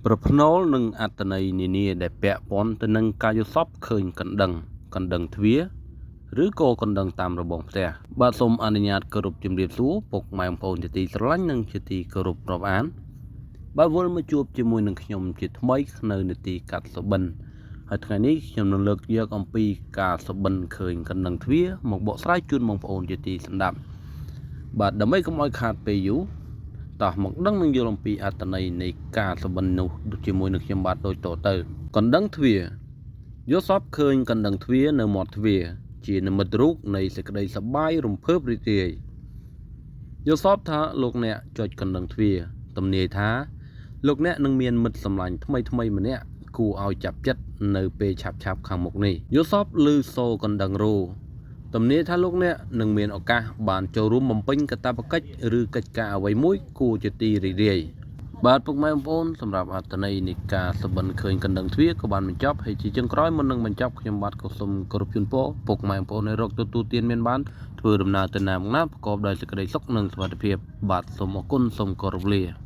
ប្រផ្នូលនិងអត្តន័យនានាដែលពាក់ព័ន្ធទៅនឹងការយល់សប្តិឃើញកណ្ដឹងទ្វារឬក៏កណ្ដឹងតាមរបងផ្ទះបាទសូមអនុញ្ញាតគោរពជំរាបសួរពុកម៉ែបងប្អូនជាទីស្រឡាញ់និងជាទីគោរពរាប់អានបាទវិលមកជួបជាមួយនឹងខ្ញុំជាថ្មីនៅនីតិកាត់សុបិនហើយថ្ងៃនេះខ្ញុំនឹងលើកយកអំពីការសុបិនឃើញកណ្ដឹងទ្វារមកបកស្រាយជូនបងប្អូនជាទីស្ដាប់បាទដើម្បីកុំឲ្យខាតពេលយូរតោះមកដឹងនឹងយល់អំពីអត្ថន័យនៃការសុបិននោះជាមួយនឹងខ្ញុំបាទដូចតទៅកណ្ដឹងទ្វារយល់សប្តិឃើញកណ្ដឹងទ្វារនៅមាត់ទ្វារជានិមិត្តរូបនៃសេចក្តីសប្បាយរំភើបរីករាយយល់សប្តិថាលោកអ្នកចុចកណ្ដឹងទ្វារទំនាយថាលោកអ្នកនឹងមានមិត្តសម្លាញ់ថ្មីម្នាក់គួរឲ្យចាប់ចិត្តនៅពេលឆាប់ខាងមុខនេះយល់សប្តិឮសូរកណ្ដឹងរោទំនាយថាលោកអ្នកនឹងមានឱកាសបានចូលរួមបំពេញកាតព្វកិច្ចឬកិច្ចការអ្វីមួយគួរជាទីរីករាយបាទពុកម៉ែបងប្អូនសម្រាប់អត្ថន័យនៃការសុបិនឃើញកណ្ដឹងទ្វារក៏បានបញ្ចប់ហើយជាចុងក្រោយមុននឹងបញ្ចប់ខ្ញុំបាទក៏សូមគោរពជូនពរពុកម៉ែបងប្អូនឲ្យរកទទួលទានមានបានធ្វើដំណើរទៅណាមកណាប្រកបដោយសេចក្តីសុខនិងសុវត្ថិភាពបាទសូមអរគុណសូមគោរពលា